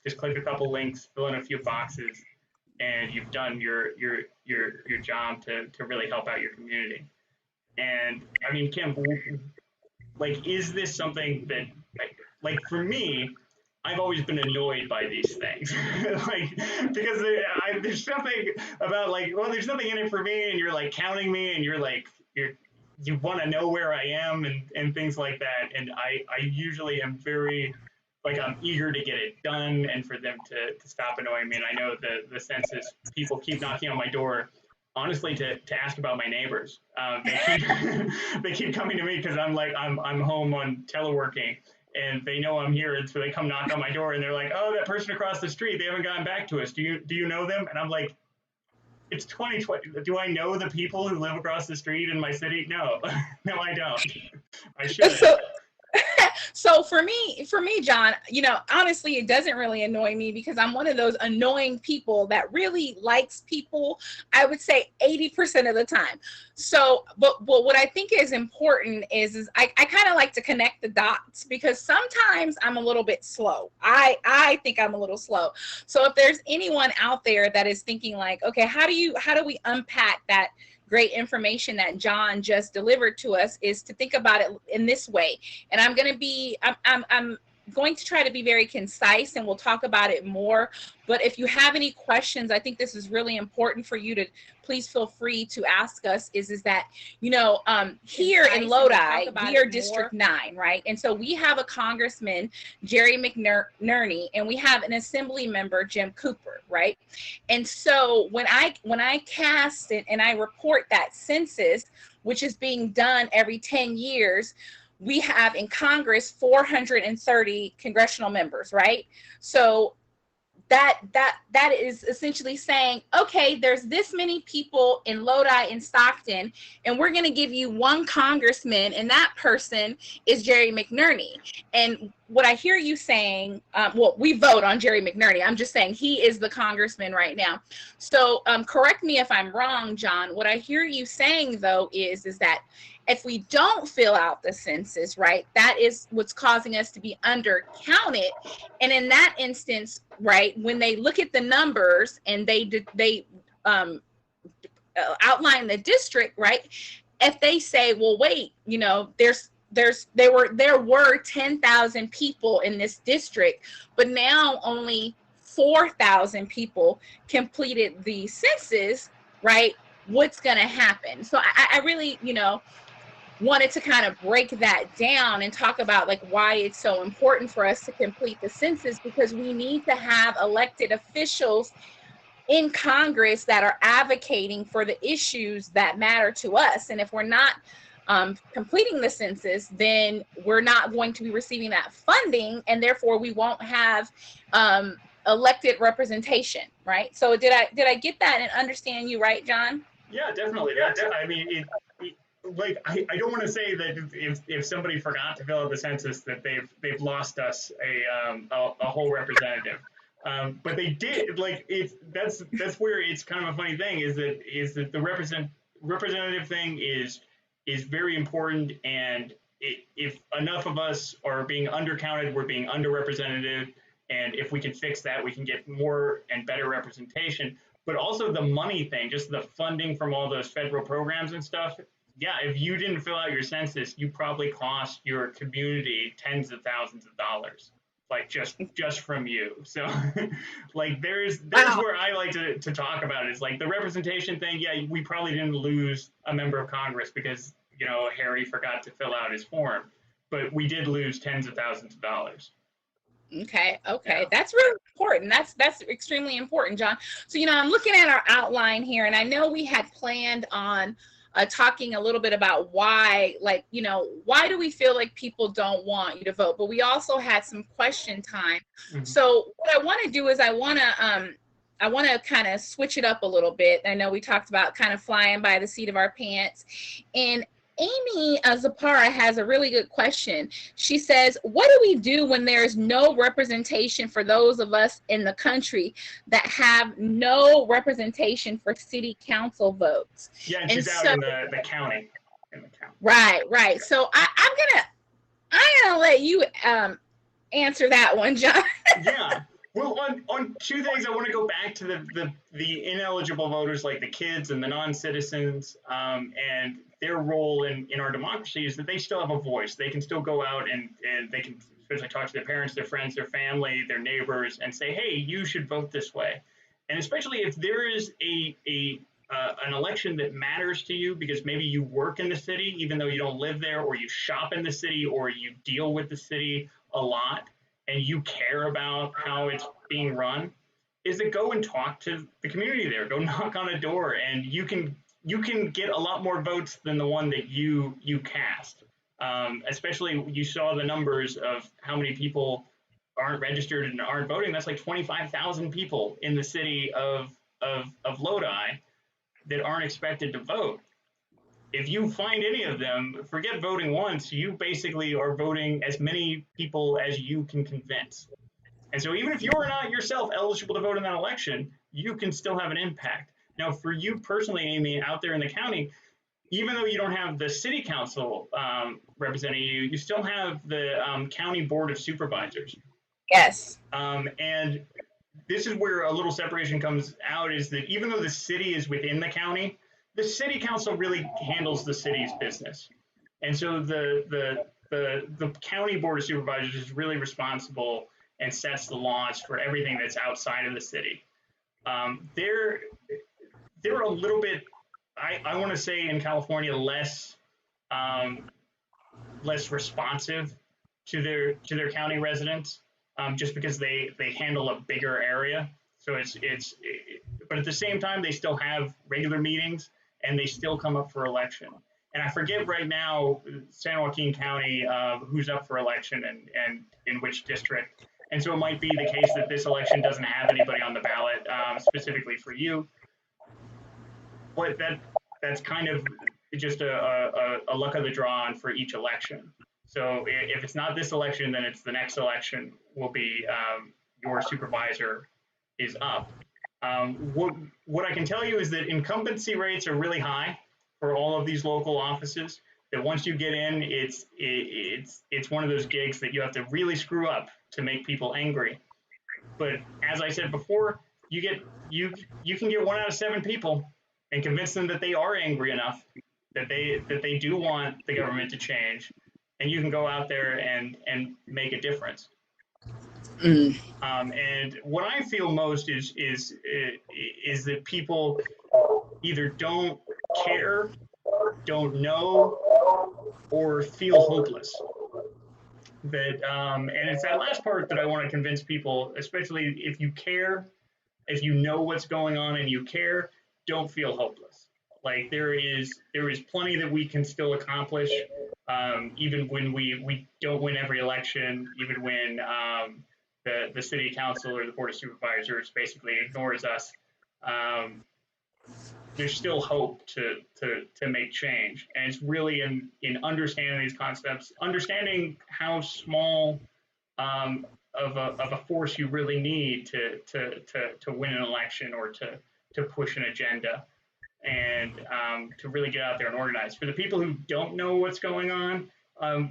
B: just click a couple links, fill in a few boxes, and you've done your job to really help out your community. And I mean, Kim, like, is this something that, like for me, I've always been annoyed by these things, like, because there's something about, like, well, there's nothing in it for me, and you're like counting me, and you're you want to know where I am and things like that. And I usually am very, like, I'm eager to get it done and for them to stop annoying me. And I know the census people keep knocking on my door, honestly, to ask about my neighbors. They keep they keep coming to me because I'm home on teleworking and they know I'm here, and so they come knock on my door and they're like, oh, that person across the street, they haven't gotten back to us. Do you know them? And I'm like, it's 2020. Do I know the people who live across the street in my city? No, no, I don't. I should.
C: So, so for me, John, honestly, it doesn't really annoy me because I'm one of those annoying people that really likes people, I would say 80% of the time. So, but what I think is important is I kind of like to connect the dots because sometimes I'm a little bit slow. I think I'm a little slow. So if there's anyone out there that is thinking like, okay, how do we unpack that great information that John just delivered to us, is to think about it in this way. And I'm going to try to be very concise, and we'll talk about it more. But if you have any questions, I think this is really important for you to please feel free to ask us. Is that, here in Lodi, we are District 9, right? And so we have a Congressman, Jerry McNerney, and we have an Assembly member, Jim Cooper, right? And so when I cast it and I report that census, which is being done every 10 years, we have in Congress 430 congressional members, right? So that is essentially saying, okay, there's this many people in Lodi and Stockton, and we're going to give you one congressman, and that person is Jerry McNerney. And what I hear you saying, well, we vote on Jerry McNerney. I'm just saying he is the congressman right now. So correct me if I'm wrong, John. What I hear you saying, though, is that if we don't fill out the census, right, that is what's causing us to be undercounted. And in that instance, right, when they look at the numbers and they outline the district, right, if they say, well, wait, there were 10,000 people in this district, but now only 4,000 people completed the census, right? What's going to happen? So I really, wanted to kind of break that down and talk about like why it's so important for us to complete the census, because we need to have elected officials in Congress that are advocating for the issues that matter to us. And if we're not completing the census, then we're not going to be receiving that funding, and therefore we won't have elected representation, right? So did I get that and understand you right, John?
B: Yeah, definitely. I mean, like, I don't want to say that if somebody forgot to fill out the census that they've lost us a whole representative, but they did. Like, that's where it's kind of a funny thing is that the representative thing is very important, and if enough of us are being undercounted, we're being underrepresented, and if we can fix that, we can get more and better representation. But also the money thing, just the funding from all those federal programs and stuff. Yeah, if you didn't fill out your census, you probably cost your community tens of thousands of dollars, like just from you. So, like, there's where I like to talk about it. Is like the representation thing. Yeah, we probably didn't lose a member of Congress because Harry forgot to fill out his form, but we did lose tens of thousands of dollars.
C: Okay.
B: Yeah.
C: That's really important. That's extremely important, John. So, I'm looking at our outline here, and I know we had planned on talking a little bit about why, like, why do we feel like people don't want you to vote? But we also had some question time. Mm-hmm. So what I want to do is I want to kind of switch it up a little bit. I know we talked about kind of flying by the seat of our pants, and Amy Zapara has a really good question. She says, what do we do when there's no representation for those of us in the country that have no representation for city council votes?
B: Yeah, and she's out in the county.
C: Right. So I'm gonna let you answer that one, John.
B: Yeah. Well, on two things, I want to go back to the ineligible voters, like the kids and the non-citizens, and their role in our democracy is that they still have a voice. They can still go out and they can especially talk to their parents, their friends, their family, their neighbors, and say, hey, you should vote this way. And especially if there is a an election that matters to you because maybe you work in the city, even though you don't live there, or you shop in the city, or you deal with the city a lot, and you care about how it's being run, is to go and talk to the community there. Go knock on a door, and you can get a lot more votes than the one that you cast. Especially, you saw the numbers of how many people aren't registered and aren't voting. That's like 25,000 people in the city of Lodi that aren't expected to vote. If you find any of them, forget voting once, you basically are voting as many people as you can convince. And so even if you're not yourself eligible to vote in that election, you can still have an impact. Now, for you personally, Amy, out there in the county, even though you don't have the city council representing you, you still have the county board of supervisors.
C: Yes.
B: And this is where a little separation comes out, is that even though the city is within the county, the city council really handles the city's business. And so the county board of supervisors is really responsible and sets the laws for everything that's outside of the city. They're a little bit, I want to say in California, less responsive to their county residents, just because they handle a bigger area. So but at the same time, they still have regular meetings and they still come up for election. And I forget right now, San Joaquin County, who's up for election and in which district. And so it might be the case that this election doesn't have anybody on the ballot specifically for you. But that's kind of just a luck of the draw for each election. So if it's not this election, then it's the next election will be your supervisor is up. What I can tell you is that incumbency rates are really high for all of these local offices. That once you get in, it's one of those gigs that you have to really screw up to make people angry. But as I said before, you can get 1 out of 7 people and convince them that they are angry enough that they do want the government to change, and you can go out there and make a difference. And what I feel most is that people either don't care, don't know, or feel hopeless. That and it's that last part that I want to convince people, especially if you care, if you know what's going on and you care, don't feel hopeless. Like there is plenty that we can still accomplish, even when we don't win every election, even when the city council or the board of supervisors basically ignores us. There's still hope to make change, and it's really in understanding these concepts, understanding how small of a force you really need to win an election or to push an agenda, and to really get out there and organize. For the people who don't know what's going on,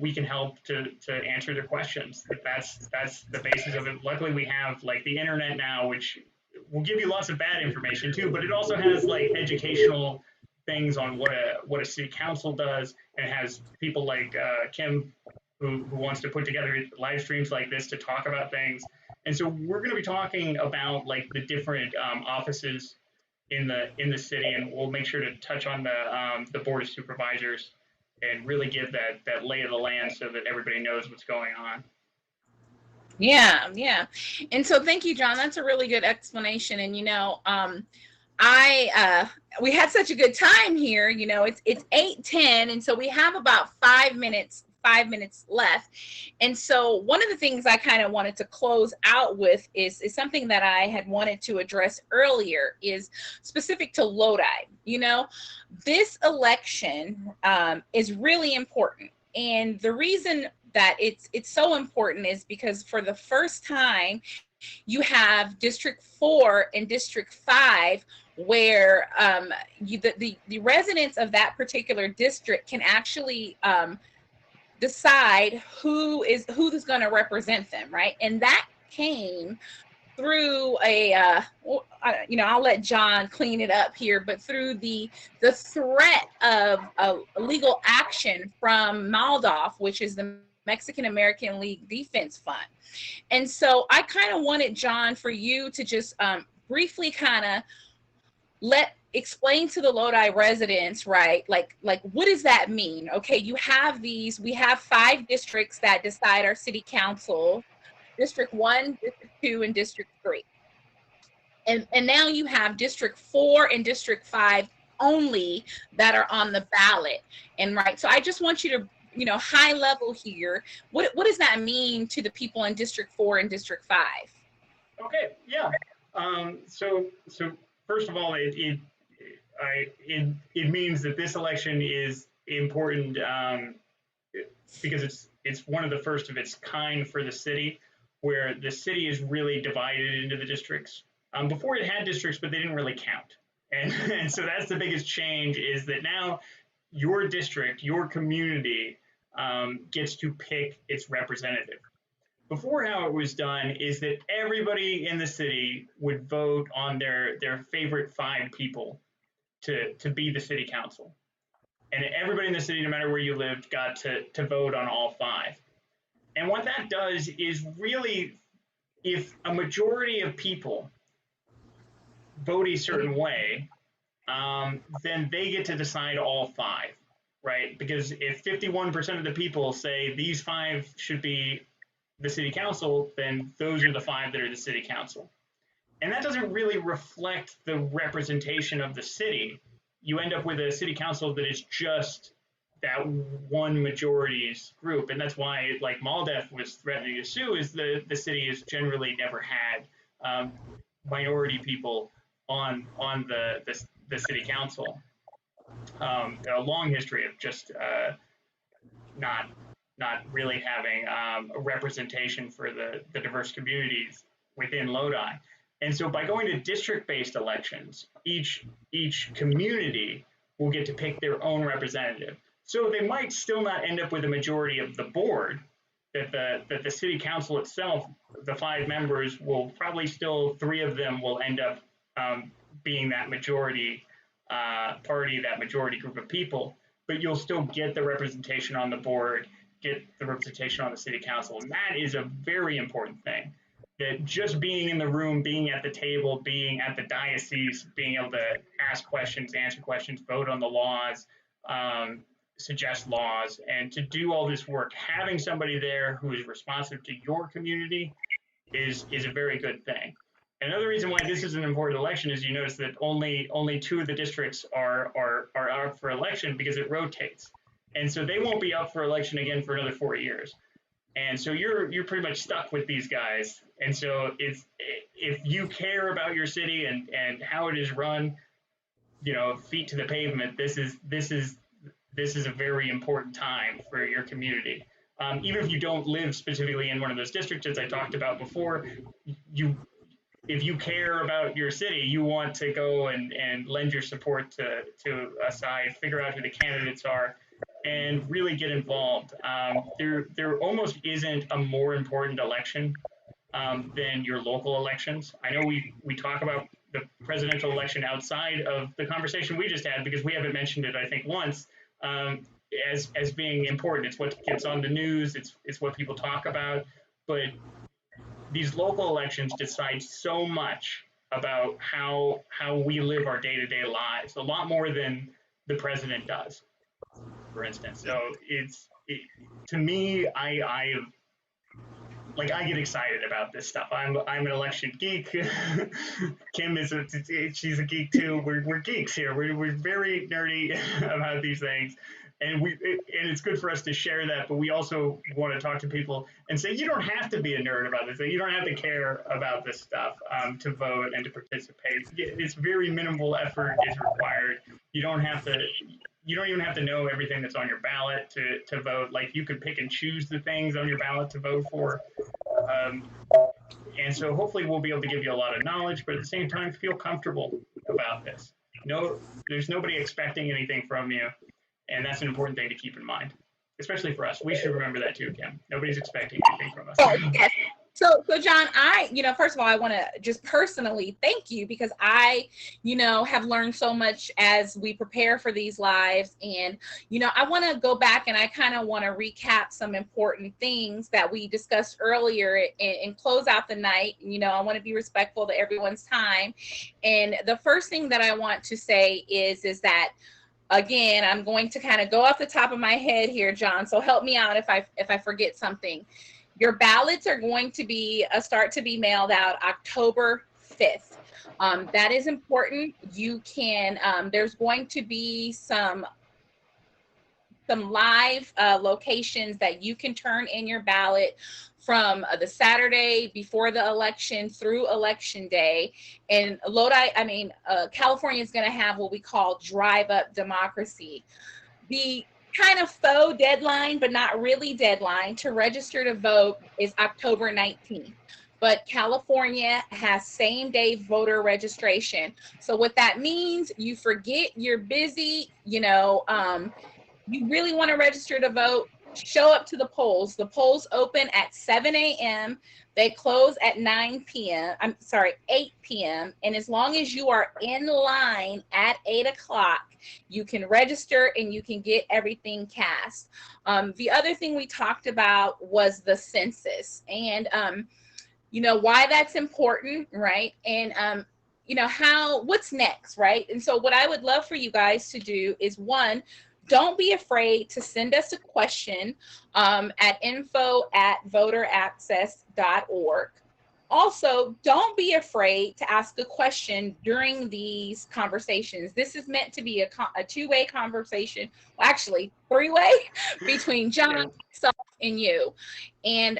B: we can help to answer their questions. That's the basis of it. Luckily, we have like the internet now, which will give you lots of bad information too, but it also has like educational things on what a city council does, and it has people like Kim who wants to put together live streams like this to talk about things. And so we're going to be talking about like the different offices in the city, and we'll make sure to touch on the board of supervisors and really give that lay of the land so that everybody knows what's going on.
C: Yeah. And so thank you, John. That's a really good explanation. And, we had such a good time here. It's 8:10. And so we have about 5 minutes left. And so one of the things I kind of wanted to close out with is something that I had wanted to address earlier, is specific to Lodi. This election is really important. And the reason that it's so important is because for the first time, you have District 4 and District 5 where the residents of that particular district can actually decide who's going to represent them, right? And that came through I'll let John clean it up here, but through the threat of a legal action from MALDOF, which is the Mexican American League Defense Fund. And so I kind of wanted, John, for you to just briefly kind of let explain to the Lodi residents, right? Like what does that mean? Okay, we have 5 districts that decide our city council: District 1, District 2, and District 3. And now you have District 4 and District 5 only that are on the ballot. And right, so I just want you to, high level here, what does that mean to the people in District 4 and District 5?
B: Okay, yeah. So first of all, it means that this election is important because it's one of the first of its kind for the city, where the city is really divided into the districts. Before it had districts, but they didn't really count. And so that's the biggest change, is that now your district, your community gets to pick its representative. Before, how it was done is that everybody in the city would vote on their favorite 5 people to be the city council. And everybody in the city, no matter where you lived, got to vote on all 5. And what that does is really, if a majority of people vote a certain way, then they get to decide all 5, right? Because if 51% of the people say these 5 should be the city council, then those are the 5 that are the city council. And that doesn't really reflect the representation of the city. You end up with a city council that is just that one majority's group. And that's why, like, MALDEF was threatening to sue, is the city has generally never had minority people on the city council. A long history of just not really having a representation for the diverse communities within Lodi. And so by going to district-based elections, each community will get to pick their own representative. So they might still not end up with a majority of the board, that the city council itself, the 5 members, will probably still, 3 of them will end up being that majority party, that majority group of people, but you'll still get the representation on the board, get the representation on the city council. And that is a very important thing, that just being in the room, being at the table, being at the diocese, being able to ask questions, answer questions, vote on the laws, suggest laws, and to do all this work, having somebody there who is responsive to your community is a very good thing. Another reason why this is an important election is, you notice that only 2 of the districts are up for election, because it rotates. And so they won't be up for election again for another 4 years. And so you're pretty much stuck with these guys. And so if you care about your city and how it is run, feet to the pavement, this is a very important time for your community. Even if you don't live specifically in one of those districts, as I talked about before, if you care about your city, you want to go and lend your support to a side, figure out who the candidates are, and really get involved. There almost isn't a more important election than your local elections. I know we talk about the presidential election outside of the conversation we just had, because we haven't mentioned it, I think, once, as being important. It's what gets on the news. It's what people talk about. But these local elections decide so much about how we live our day-to-day lives, a lot more than the president does, for instance. So to me, I get excited about this stuff. I'm an election geek. Kim she's a geek too. We're geeks here. We're very nerdy about these things. And it's good for us to share that, but we also want to talk to people and say, you don't have to be a nerd about this. You don't have to care about this stuff to vote and to participate. It's very minimal effort is required. You don't even have to know everything that's on your ballot to vote. Like, you could pick and choose the things on your ballot to vote for. And so hopefully we'll be able to give you a lot of knowledge, but at the same time, feel comfortable about this. No, there's nobody expecting anything from you. And that's an important thing to keep in mind, especially for us. We should remember that too, Kim. Nobody's expecting anything from us.
C: Oh, yes. So John, first of all, I want to just personally thank you because I, have learned so much as we prepare for these lives. And, I want to go back and I kind of want to recap some important things that we discussed earlier and close out the night. I want to be respectful to everyone's time. And the first thing that I want to say is that, again, I'm going to kind of go off the top of my head here, John. So help me out if I forget something. Your ballots are going to be start to be mailed out October 5th. That is important. You can. There's going to be some live locations that you can turn in your ballot from the Saturday before the election through election day. And California is going to have what we call drive up democracy. The kind of faux deadline, but not really deadline, to register to vote is October 19th. But California has same day voter registration. So what that means, you forget you're busy, you really want to register to vote, show up to the polls. The polls open at 7 a.m. They close at 8 p.m. And as long as you are in line at 8 o'clock, you can register and you can get everything cast. The other thing we talked about was the census and, why that's important, right? And, what's next, right? And so what I would love for you guys to do is, one, don't be afraid to send us a question at info@voteraccess.org. Also, don't be afraid to ask a question during these conversations. This is meant to be a two-way conversation, well, actually three-way, between John, myself, and you. And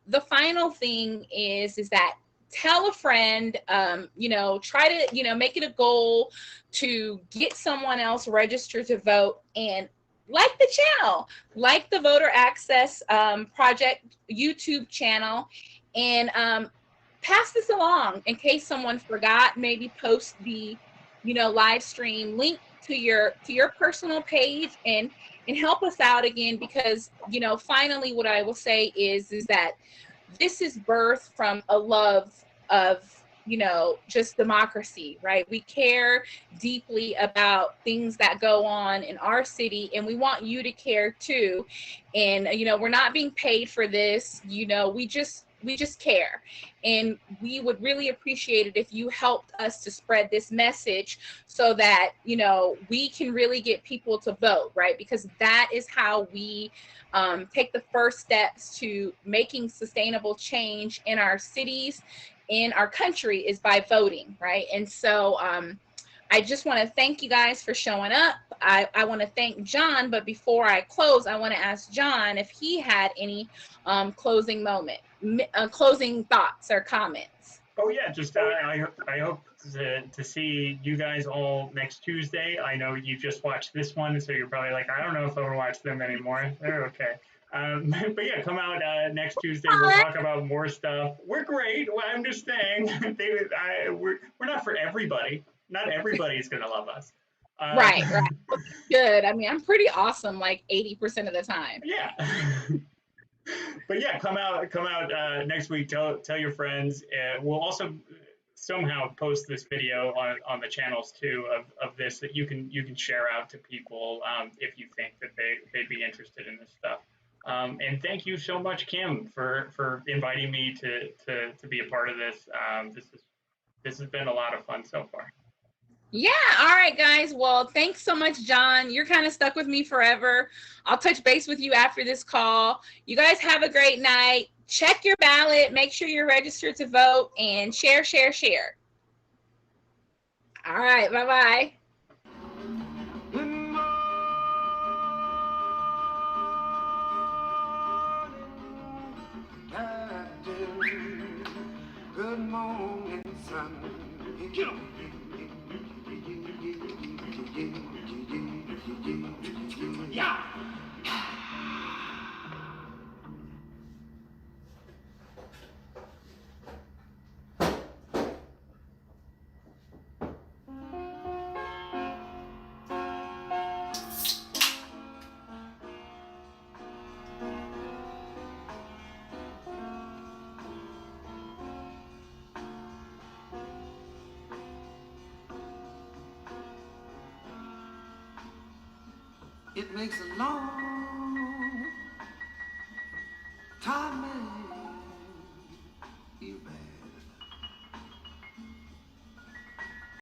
C: the final thing is that tell a friend, try to, make it a goal to get someone else registered to vote, and like the channel, like the Voter Access Project YouTube channel, and pass this along in case someone forgot. Maybe post the, live stream link to your personal page and help us out again, because, finally what I will say is that this is birthed from a love of, just democracy, right? We care deeply about things that go on in our city, and we want you to care too. And, we're not being paid for this, we just care. And we would really appreciate it if you helped us to spread this message so that, we can really get people to vote, right? Because that is how we take the first steps to making sustainable change in our cities, in our country, is by voting, right? And so I just want to thank you guys for showing up. I want to thank John, but before I close, I want to ask John if he had any closing thoughts or comments.
B: Oh yeah, just I hope to see you guys all next Tuesday. I know you just watched this one, so you're probably like, I don't know if I want to watch them anymore. They're okay. But yeah, come out next Tuesday. We'll talk about more stuff. We're great. Well, I'm just saying, we're not for everybody. Not everybody's gonna love us.
C: Right. Good. I mean, I'm pretty awesome like 80% of the time.
B: Yeah. But yeah, come out next week. Tell your friends. We'll also somehow post this video on the channels too of this, that you can share out to people if you think that they'd be interested in this stuff. And thank you so much, Kim, for inviting me to be a part of this. This has been a lot of fun so far.
C: Yeah. All right, guys. Well, thanks so much, John. You're kind of stuck with me forever. I'll touch base with you after this call. You guys have a great night. Check your ballot. Make sure you're registered to vote, and share. All right. Bye-bye.
A: Good morning, Captain. Good morning, son. Get up. Yeah. It makes a long time.